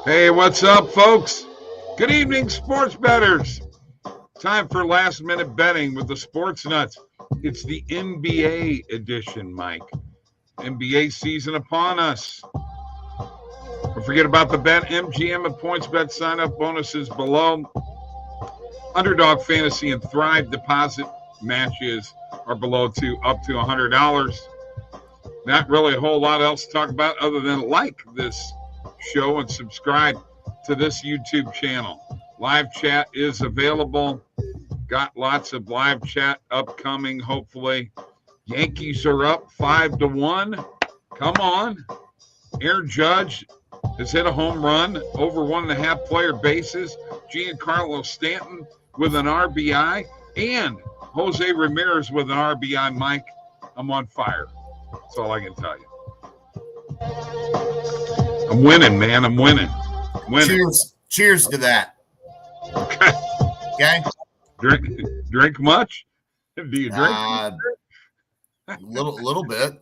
Hey, what's up, folks? Good evening, sports bettors. Time for last minute betting with the Sports Nuts. It's the NBA edition, Mike. NBA season upon us. Don't forget about the Bet MGM and PointsBet sign up bonuses below. Underdog Fantasy and Thrive deposit matches are below up to $100. Not really a whole lot else to talk about other than like this show and subscribe to this YouTube channel. Live chat is available. Got lots of live chat upcoming, hopefully. Yankees are up 5-1. Come on. Aaron Judge has hit a home run over 1.5 player bases. Giancarlo Stanton with an RBI. And Jose Ramirez with an RBI. Mike, I'm on fire. That's all I can tell you. I'm winning, man. I'm winning. Cheers to that. Okay. Drink much? Do you drink? Little bit.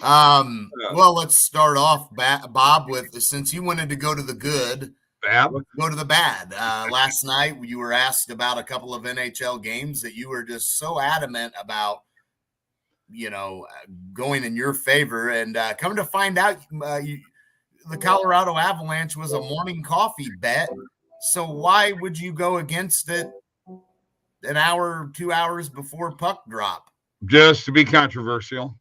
Well, let's start off, Bob, with since you wanted to go to the good, go to the bad. Last night you were asked about a couple of NHL games that you were just so adamant about, going in your favor, and come to find out, the Colorado Avalanche was a morning coffee bet. So why would you go against it an hour, 2 hours before puck drop? Just to be controversial.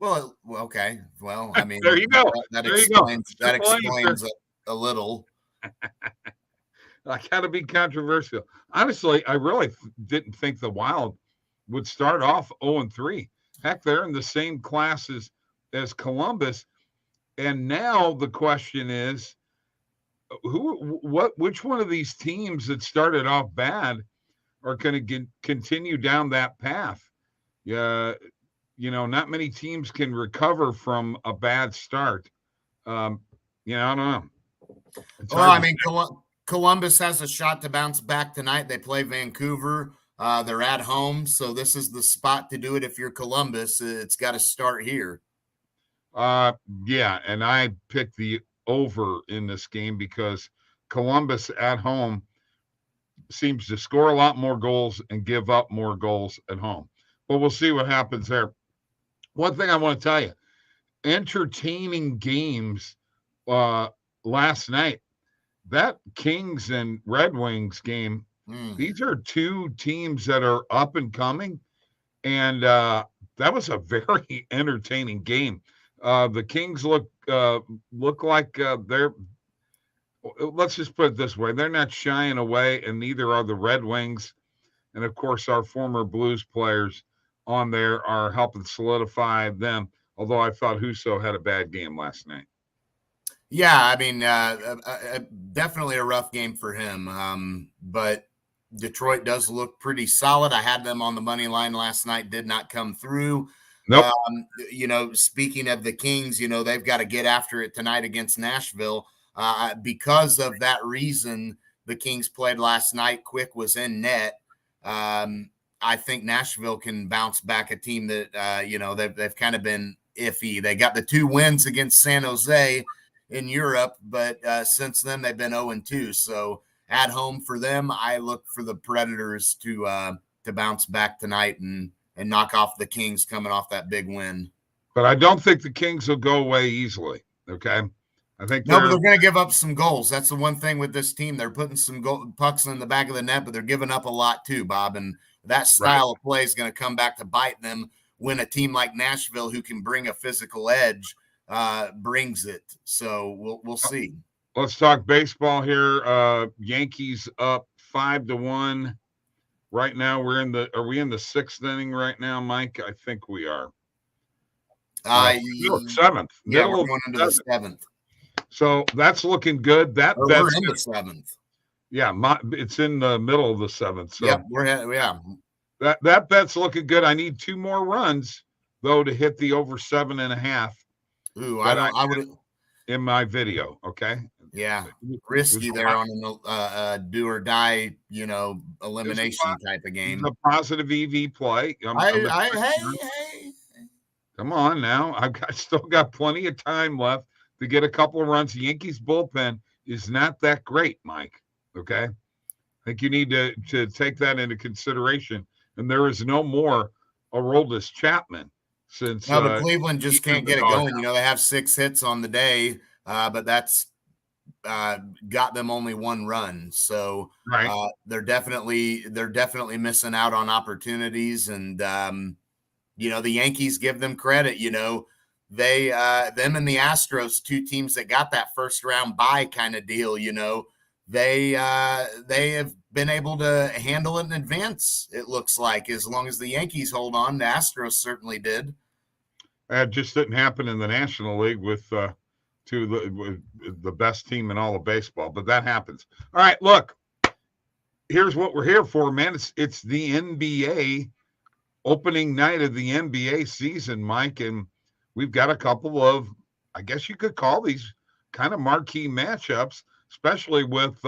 Well, okay. Well, I mean, there you go. That explains a little. I got to be controversial. Honestly, I really didn't think the Wild would start off 0-3. Heck, they're in the same class as Columbus. And now the question is, which one of these teams that started off bad are going to continue down that path? Not many teams can recover from a bad start. I don't know. Well, I mean, Columbus has a shot to bounce back tonight. They play Vancouver. They're at home, so this is the spot to do it. If you're Columbus, it's got to start here. Yeah, and I picked the over in this game because Columbus at home seems to score a lot more goals and give up more goals at home. But we'll see what happens there. One thing I want to tell you, entertaining games last night. That Kings and Red Wings game, these are two teams that are up and coming, and that was a very entertaining game. The Kings look like they're, let's just put it this way, they're not shying away, and neither are the Red Wings. And, of course, our former Blues players on there are helping solidify them, although I thought Husso had a bad game last night. Yeah, I mean, definitely a rough game for him. But Detroit does look pretty solid. I had them on the money line last night, did not come through. Nope. Speaking of the Kings, they've got to get after it tonight against Nashville. Because of that reason, the Kings played last night. Quick was in net. I think Nashville can bounce back, a team that, they've kind of been iffy. They got the 2 wins against San Jose in Europe, but since then they've been 0-2. So at home for them, I look for the Predators to bounce back tonight and knock off the Kings coming off that big win. But I don't think the Kings will go away easily. Okay. I think but they're going to give up some goals. That's the one thing with this team. They're putting some pucks in the back of the net, but they're giving up a lot too, Bob. And that style of play is going to come back to bite them when a team like Nashville, who can bring a physical edge, brings it. So we'll see. Let's talk baseball here. Yankees up 5-1. Right now, are we in the 6th inning right now, Mike? I think we are. 7th. Yeah, we're going into the 7th. So that's looking good. We're in the 7th. Yeah, it's in the middle of the 7th. So yeah, that bet's looking good. I need 2 more runs though to hit the over 7.5. Ooh, I would in my video. Okay. Yeah, risky there on a do or die, elimination type of game. A positive EV play. Hey. Come on now. I've still got plenty of time left to get a couple of runs. The Yankees bullpen is not that great, Mike. Okay. I think you need to take that into consideration. And there is no more Aroldis Chapman since No, but Cleveland just he's in can't the get it doghouse. going. They have 6 hits on the day, but that's got them only 1 run. So Right. they're definitely missing out on opportunities. And the Yankees give them credit. They them and the Astros, 2 teams that got that first round bye kind of deal. They have been able to handle it in advance. It looks like, as long as the Yankees hold on, the Astros certainly did. It just didn't happen in the National League with the best team in all of baseball, but that happens. All right, look, here's what we're here for, man. It's the NBA opening night of the NBA season, Mike, and we've got a couple of, I guess you could call these kind of marquee matchups, especially with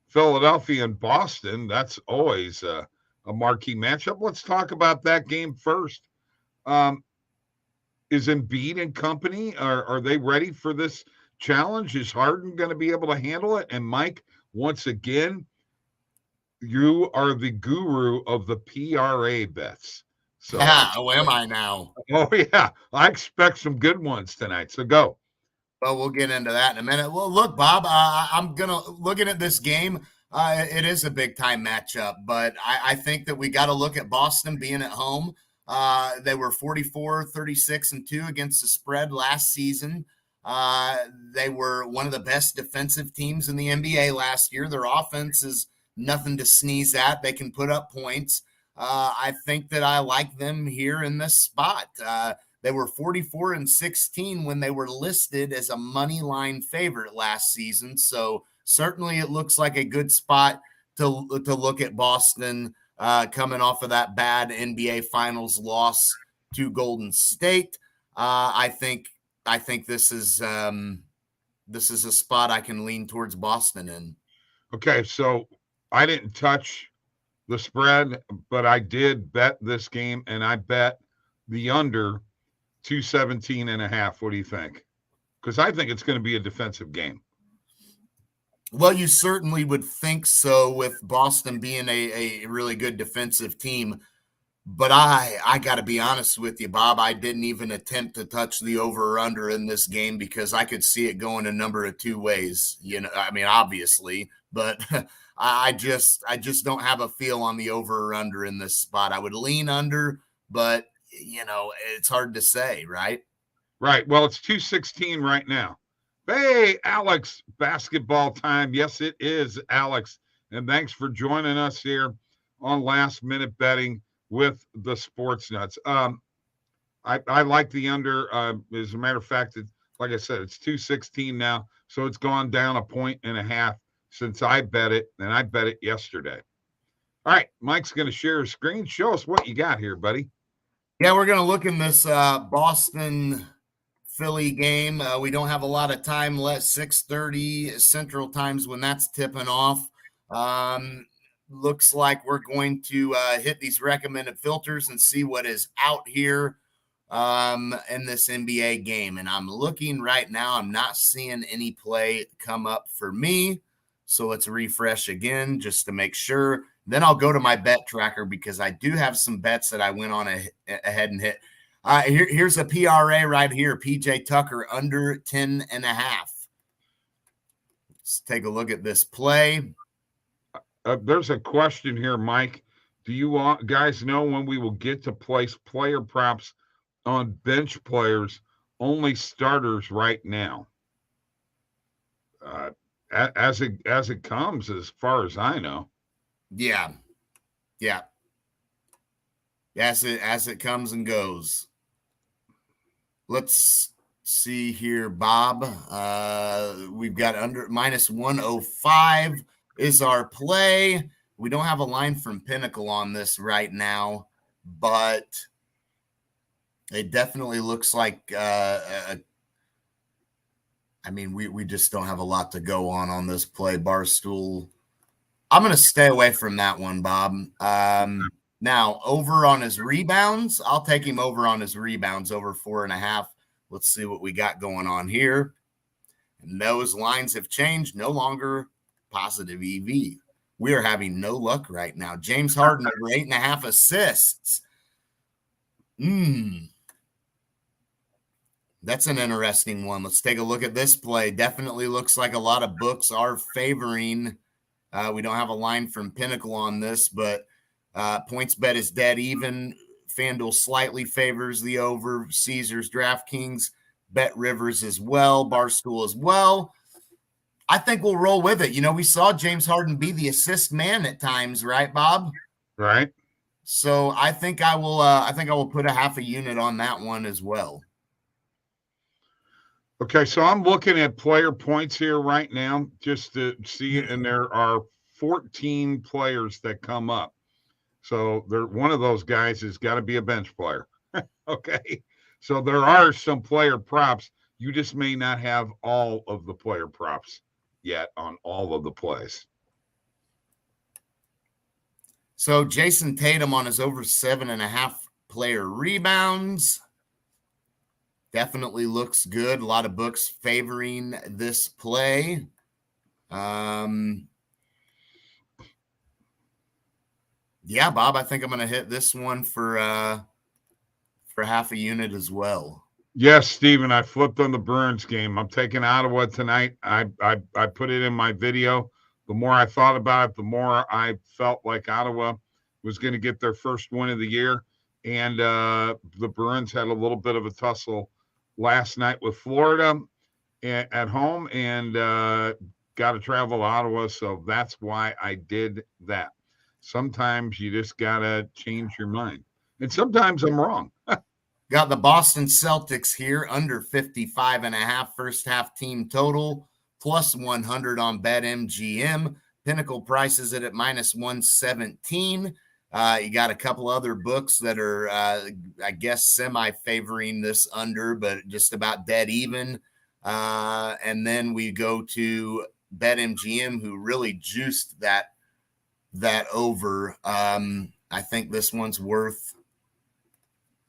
Philadelphia and Boston. That's always a marquee matchup. Let's talk about that game first. Is Embiid and company, are they ready for this challenge? Is Harden going to be able to handle it? And Mike, once again, you are the guru of the PRA bets. So How am I now? Oh yeah, I expect some good ones tonight. So go. Well, we'll get into that in a minute. Well, look, Bob, I'm looking at this game. It is a big time matchup, but I think that we got to look at Boston being at home. They were 44-36-2 against the spread last season. They were one of the best defensive teams in the NBA last year. Their offense is nothing to sneeze at. They can put up points. I think that I like them here in this spot. They were 44-16 when they were listed as a money line favorite last season. So certainly it looks like a good spot to look at Boston coming off of that bad NBA Finals loss to Golden State. I think this is a spot I can lean towards Boston in. Okay, so I didn't touch the spread, but I did bet this game, and I bet the under 217.5. What do you think? Because I think it's going to be a defensive game. Well, you certainly would think so, with Boston being a really good defensive team. But I got to be honest with you, Bob. I didn't even attempt to touch the over or under in this game because I could see it going a number of 2 ways. Obviously, but I just don't have a feel on the over or under in this spot. I would lean under, but it's hard to say, right? Right. Well, it's 216 right now. Hey, Alex, basketball time. Yes, it is, Alex. And thanks for joining us here on Last Minute Betting with the Sports Nuts. I like the under. As a matter of fact, like I said, it's 216 now. So it's gone down 1.5 points since I bet it, and I bet it yesterday. All right, Mike's going to share his screen. Show us what you got here, buddy. Yeah, we're going to look in this Boston Philly game. We don't have a lot of time left. 6:30 Central Times when that's tipping off. Looks like we're going to hit these recommended filters and see what is out here in this NBA game. And I'm looking right now. I'm not seeing any play come up for me. So let's refresh again just to make sure. Then I'll go to my bet tracker because I do have some bets that I went on ahead and hit. Here's a PRA right here. PJ Tucker under 10.5. Let's take a look at this play. There's a question here, Mike. Do you guys know when we will get to place player props on bench players, only starters right now? As it comes, as far as I know. Yeah. As it comes and goes. Let's see here, Bob. We've got under -105 is our play. We don't have a line from Pinnacle on this right now, but it definitely looks like we just don't have a lot to go on this play. Barstool. I'm going to stay away from that one, Bob. Now, over on his rebounds, I'll take him over on his rebounds, over 4.5. Let's see what we got going on here. And those lines have changed. No longer positive EV. We are having no luck right now. James Harden over 8.5 assists. That's an interesting one. Let's take a look at this play. Definitely looks like a lot of books are favoring. We don't have a line from Pinnacle on this, but PointsBet is dead even. FanDuel slightly favors the over. Caesars, DraftKings, Bet Rivers as well. Barstool as well. I think we'll roll with it. You know, we saw James Harden be the assist man at times, right, Bob? Right. So I think I will put a half a unit on that one as well. Okay, so I'm looking at player points here right now just to see, and there are 14 players that come up. So one of those guys has got to be a bench player. Okay, so there are some player props. You just may not have all of the player props yet on all of the plays. So Jason Tatum on his over 7.5 player rebounds. Definitely looks good. A lot of books favoring this play. Yeah, Bob, I think I'm going to hit this one for half a unit as well. Yes, Steven, I flipped on the Bruins game. I'm taking Ottawa tonight. I put it in my video. The more I thought about it, the more I felt like Ottawa was going to get their first win of the year. And the Bruins had a little bit of a tussle last night with Florida at home and got to travel to Ottawa. So that's why I did that. Sometimes you just got to change your mind. And sometimes I'm wrong. Got the Boston Celtics here under 55.5 first half team total, plus 100 on BetMGM. Pinnacle prices it at minus 117. You got a couple other books that are, I guess, semi-favoring this under, but just about dead even. And then we go to BetMGM, who really juiced that over. I think this one's worth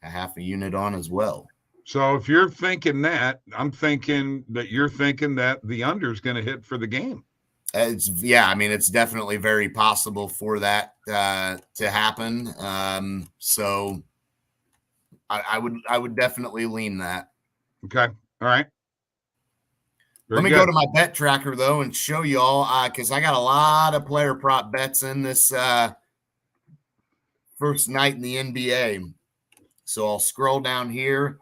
a half a unit on as well. So if you're thinking that, I'm thinking that you're thinking that the under is going to hit for the game. It's definitely very possible for that to happen. So I would definitely lean that. Okay. All right. Let me go to my bet tracker though and show you all because I got a lot of player prop bets in this first night in the NBA. So I'll scroll down here.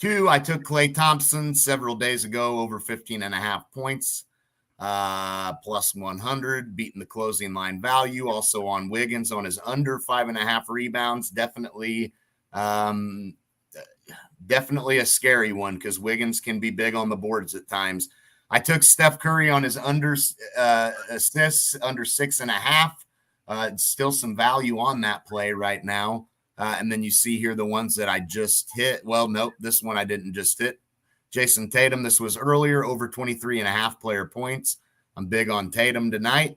I took Klay Thompson several days ago over 15.5 points. Plus 100, beating the closing line value. Also on Wiggins on his under 5.5 rebounds. Definitely a scary one because Wiggins can be big on the boards at times. I took Steph Curry on his under assists under 6.5. Still some value on that play right now. And then you see here the ones that I just hit. Well, nope, this one I didn't just hit. Jason Tatum, this was earlier, over 23.5 player points. I'm big on Tatum tonight.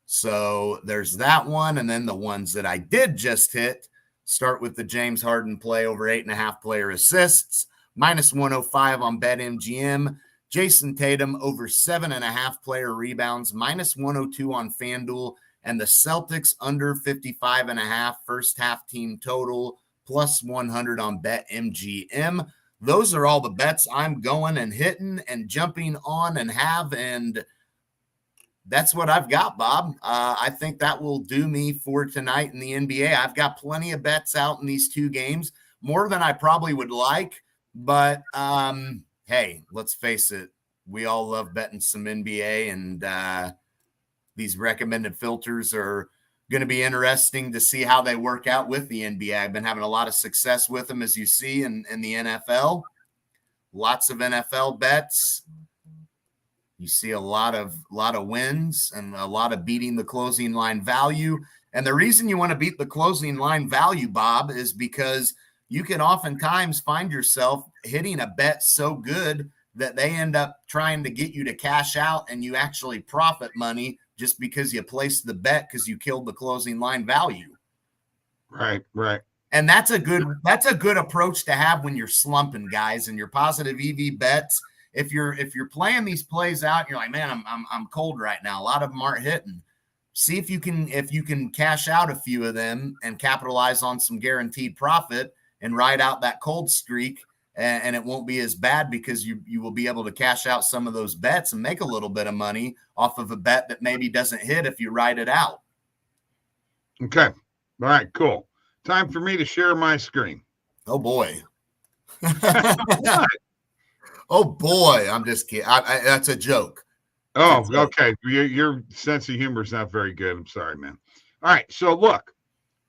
So there's that one. And then the ones that I did just hit start with the James Harden play over 8.5 player assists, minus 105 on BetMGM. Jason Tatum over 7.5 player rebounds, minus 102 on FanDuel. And the Celtics under 55.5 first half team total, plus 100 on BetMGM. Those are all the bets I'm going and hitting and jumping on and have, and that's what I've got, Bob. I think that will do me for tonight in the NBA. I've got plenty of bets out in these two games, more than I probably would like, but hey, let's face it, we all love betting some NBA, and these recommended filters are going to be interesting to see how they work out with the NBA. I've been having a lot of success with them, as you see in the NFL. Lots of NFL bets. You see a lot of wins and a lot of beating the closing line value. And the reason you want to beat the closing line value, Bob, is because you can oftentimes find yourself hitting a bet so good that they end up trying to get you to cash out and you actually profit money just because you placed the bet because you killed the closing line value. Right. And that's a good approach to have when you're slumping, guys, and your positive EV bets. if you're playing these plays out, you're like, man, I'm cold right now. A lot of them aren't hitting. See if you can cash out a few of them and capitalize on some guaranteed profit and ride out that cold streak. And it won't be as bad because you will be able to cash out some of those bets and make a little bit of money off of a bet that maybe doesn't hit if you ride it out. Okay. All right, cool. Time for me to share my screen. Oh, boy. Oh, boy. I'm just kidding. That's a joke. Oh, okay. Your sense of humor is not very good. I'm sorry, man. All right. So, look,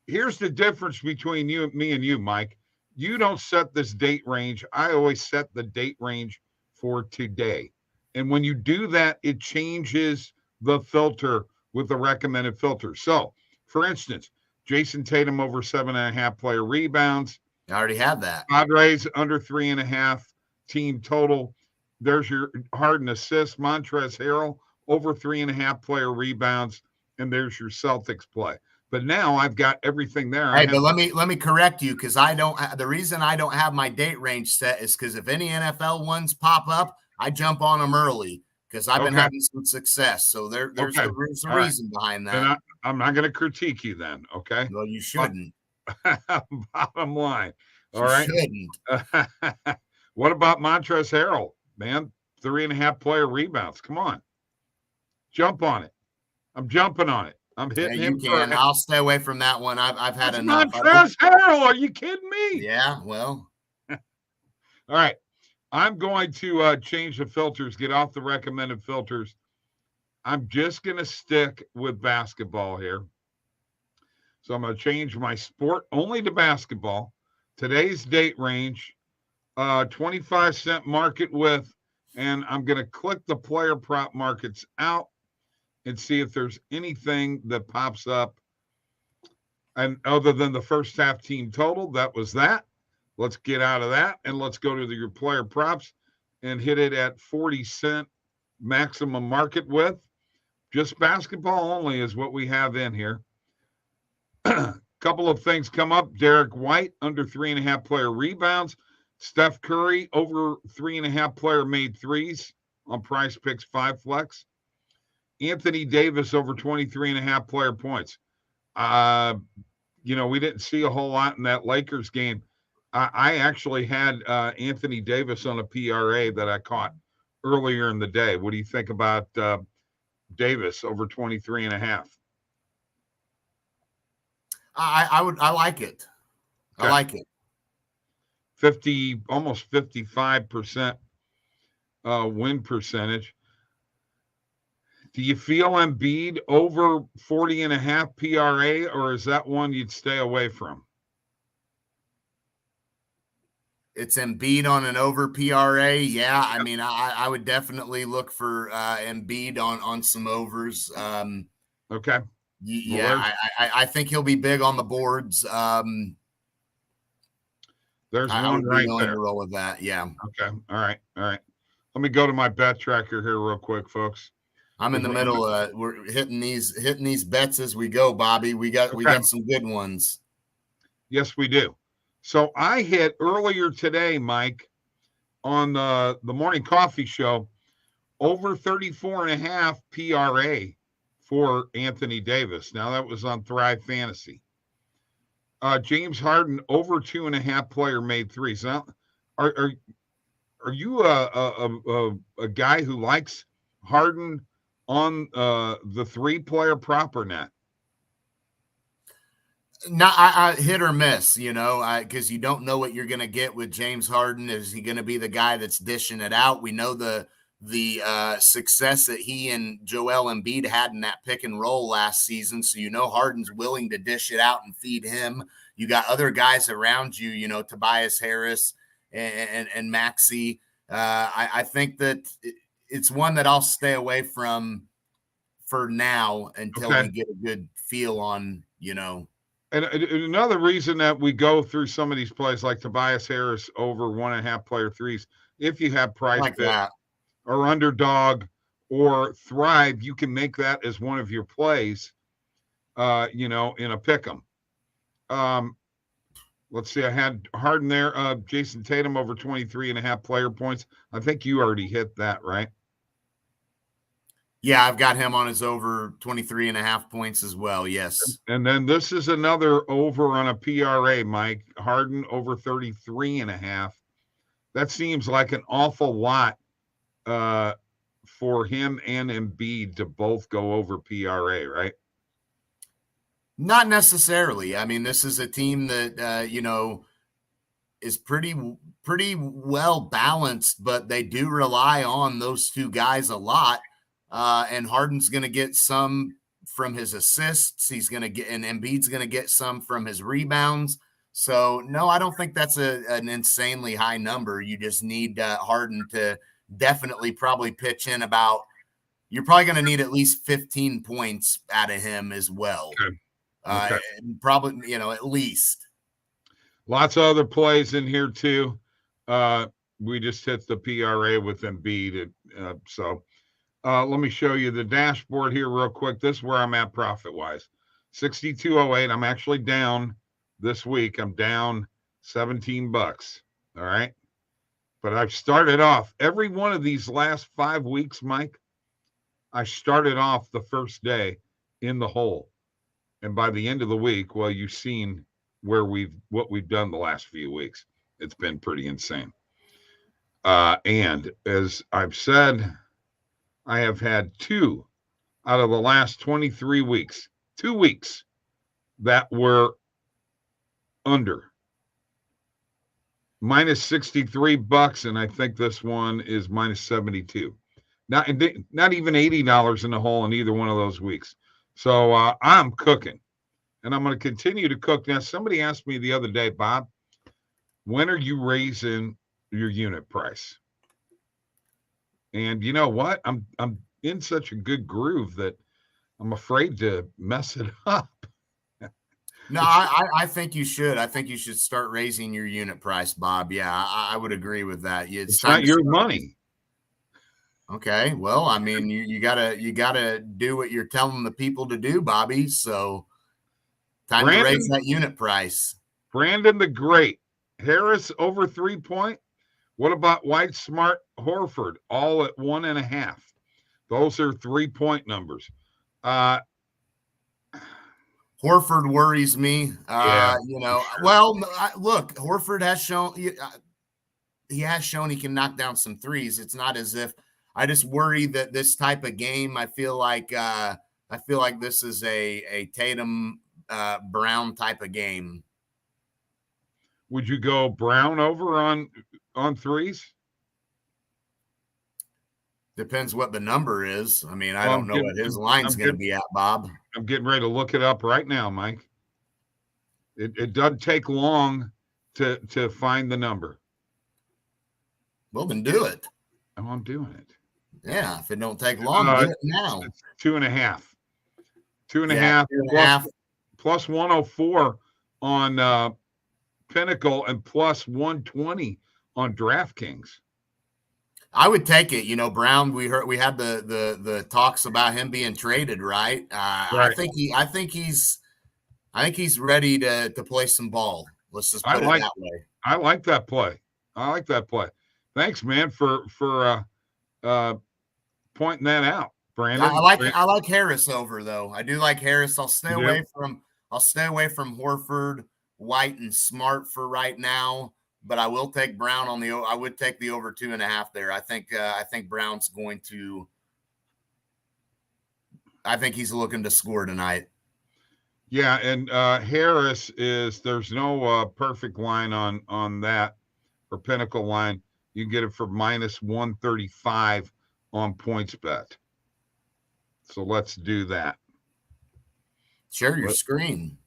here's the difference between me and you, Mike. You don't set this date range. I always set the date range for today. And when you do that, it changes the filter with the recommended filter. So, for instance, Jason Tatum over 7.5 player rebounds. I already have that. Padres under 3.5 team total. There's your Harden assist. Montrezl Harrell over 3.5 player rebounds. And there's your Celtics play. But now I've got everything there. Hey, but let me correct you because the reason I don't have my date range set is because if any NFL ones pop up, I jump on them early because I've been having some success. So there's a reason behind that. And I'm not going to critique you then, okay? Well, you shouldn't. Bottom line. All you right. Shouldn't. What about Montrezl Harrell, man? 3.5 player rebounds. Come on. Jump on it. I'm jumping on it. I'm hitting him. You can. I'll stay away from that one. I've had enough. Montrezl Harrell, are you kidding me? Yeah, well. All right. I'm going to change the filters, get off the recommended filters. I'm just going to stick with basketball here. So I'm going to change my sport only to basketball. Today's date range, 25-cent market width, and I'm going to click the player prop markets out and see if there's anything that pops up. And other than the first half team total, that was that. Let's get out of that and let's go to your player props and hit it at 40-cent maximum market width. Just basketball only is what we have in here. Couple of things come up. Derek White under 3.5 player rebounds. Steph Curry over 3.5 player made threes on Price Picks 5 Flex. Anthony Davis over 23.5 player points. We didn't see a whole lot in that Lakers game. I actually had Anthony Davis on a PRA that I caught earlier in the day. What do you think about Davis over 23.5? I like it. Okay. I like it. 50, almost 55% win percentage. Do you feel Embiid over 40.5 PRA, or is that one you'd stay away from? It's Embiid on an over PRA. Yeah, I mean, I would definitely look for Embiid on some overs. Okay. Yeah, I think he'll be big on the boards. There's one right there. To roll with that. Yeah. Okay. All right. Let me go to my bet tracker here real quick, folks. I'm in the middle. We're hitting these bets as we go, Bobby. We got some good ones. Yes, we do. So I hit earlier today, Mike, on the morning coffee show, over 34.5 PRA for Anthony Davis. Now that was on Thrive Fantasy. James Harden over 2.5 player made threes. Now, are you a guy who likes Harden on the 3-player prop or not? Not I hit or miss, because you don't know what you're going to get with James Harden. Is he going to be the guy that's dishing it out? We know the success that he and Joel Embiid had in that pick and roll last season. So, Harden's willing to dish it out and feed him. You got other guys around you, Tobias Harris and Maxey. I think that it's one that I'll stay away from for now until we get a good feel on, And another reason that we go through some of these plays like Tobias Harris over 1.5 player threes, if you have Price Bet or Underdog or Thrive, you can make that as one of your plays, in a pick'em. Let's see. I had Harden there. Jason Tatum over 23.5 player points. I think you already hit that, right? Yeah, I've got him on his over 23.5 points as well. Yes. And then this is another over on a PRA, Mike. Harden over 33.5. That seems like an awful lot for him and Embiid to both go over PRA, right? Not necessarily. I mean, this is a team that, is pretty well balanced, but they do rely on those two guys a lot. And Harden's going to get some from his assists. He's going to get, and Embiid's going to get some from his rebounds. So, no, I don't think that's an insanely high number. You just need Harden to definitely probably pitch in about, you're probably going to need at least 15 points out of him as well. Okay. Probably, at least. Lots of other plays in here too. We just hit the PRA with Embiid. So let me show you the dashboard here real quick. This is where I'm at profit-wise. 62.08. I'm actually down this week. I'm down $17. All right. But I've started off every one of these last 5 weeks, Mike. I started off the first day in the hole. And by the end of the week, well, you've seen what we've done the last few weeks. It's been pretty insane. And as I've said, I have had 2 out of the last 23 weeks, 2 weeks that were under minus $63, and I think this one is minus 72. Not even $80 in the hole in either one of those weeks. So I'm cooking, and I'm going to continue to cook. Now, somebody asked me the other day, Bob, when are you raising your unit price? And you know what? I'm in such a good groove that I'm afraid to mess it up. No, I think you should. I think you should start raising your unit price, Bob. Yeah, I would agree with that. It's not your money. Okay, well, I mean, you gotta do what you're telling the people to do, Bobby. So, time to raise that unit price. Brandon the Great, Harris over 3 point. What about White, Smart, Horford, all at 1.5? Those are 3-point numbers. Horford worries me. Yeah, sure. Well, look, Horford has shown he can knock down some threes. It's not as if I just worry that this type of game. I feel like this is a Tatum Brown type of game. Would you go Brown over on threes? Depends what the number is. I mean, I don't know what his line's going to be at, Bob. I'm getting ready to look it up right now, Mike. It doesn't take long to find the number. Well, then do it. Oh, I'm doing it. Yeah, if it don't take long, do it now. 2.5. 2.5 plus 104 on Pinnacle and plus 120 on DraftKings. I would take it. Brown. We had the talks about him being traded, right? Right. I think he's ready to play some ball. Let's just put it that way. I like that play. Thanks, man, for pointing that out, Brandon. I like Harris over though. I do like Harris. I'll stay away from Horford, White, and Smart for right now. But I will take Brown I would take the over 2.5 there. I think Brown's going to. I think he's looking to score tonight. Yeah, and Harris there's no perfect line on that or Pinnacle line. You can get it for minus 135 on PointsBet. So let's do that. Share your screen.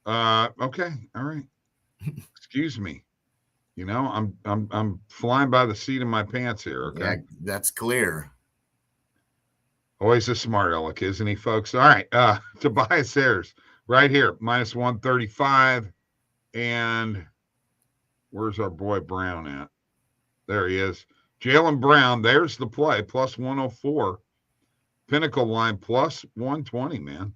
Okay, all right. Excuse me. I'm flying by the seat of my pants here. Okay, yeah, that's clear. Always a smart aleck, isn't he, folks? All right, Tobias Harris right here, minus 135, and where's our boy Brown at? There he is, Jaylen Brown. There's the play, plus 104. Pinnacle line plus 120. Man,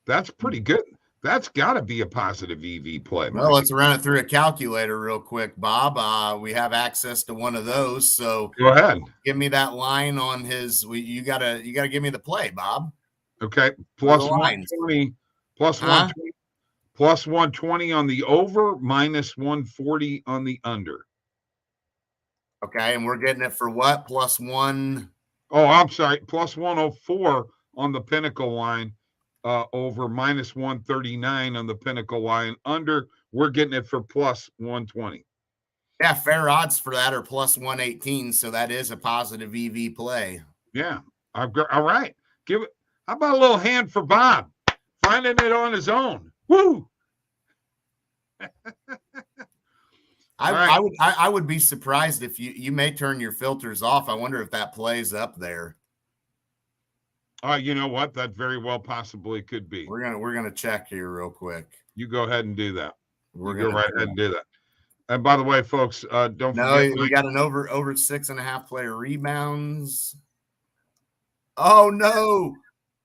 that's pretty good. That's got to be a positive EV play. Well, let's run it through a calculator real quick, Bob. We have access to one of those, so go ahead. Give me that line on his. You gotta give me the play, Bob. Okay, plus 120, plus 120, plus 120 on the over, minus 140 on the under. Okay, and we're getting it for what? Plus one. Oh, I'm sorry, plus 104 on the Pinnacle line. Over minus 139 on the Pinnacle line. Under, we're getting it for plus 120. Yeah, fair odds for that are plus 118. So that is a positive EV play. Yeah. All right. Give it. How about a little hand for Bob? Finding it on his own. Woo! I would be surprised if you may turn your filters off. I wonder if that plays up there. You know what? That very well possibly could be. We're gonna check here real quick. You go ahead and do that. We're gonna go right ahead and do that. And by the way, folks, don't forget. We got an over 6.5 player rebounds. Oh no!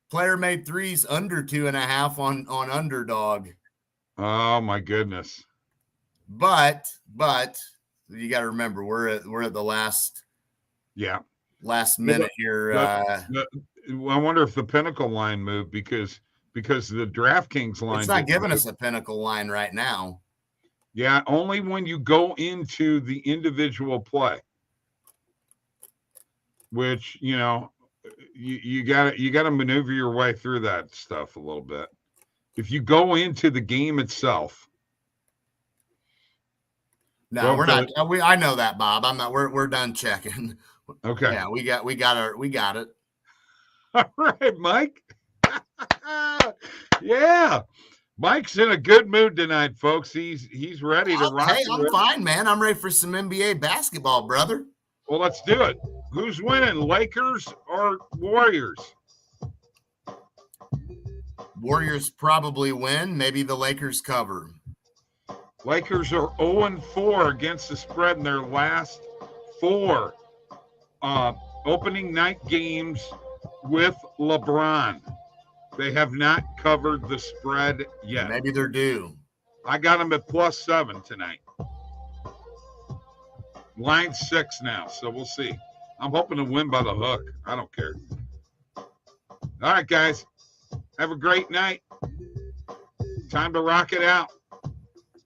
Player made threes under 2.5 on underdog. Oh my goodness! But you got to remember we're at the last minute here. I wonder if the Pinnacle line moved because the DraftKings line. It's not giving us a Pinnacle line right now. Yeah, only when you go into the individual play, which you got to maneuver your way through that stuff a little bit. If you go into the game itself. No, we're not. I know that, Bob. I'm not. We're done checking. Okay. Yeah, we got it. All right, Mike. Yeah, Mike's in a good mood tonight, folks. He's ready to rock. Hey, I'm fine, man. I'm ready for some NBA basketball, brother. Well, let's do it. Who's winning, Lakers or Warriors? Warriors probably win. Maybe the Lakers cover. Lakers are 0-4 against the spread in their last 4 opening night games with LeBron. They have not covered the spread yet. Maybe they're due. I got them at +7 tonight. Line 6 now, so we'll see. I'm hoping to win by the hook. I don't care. All right, guys. Have a great night. Time to rock it out.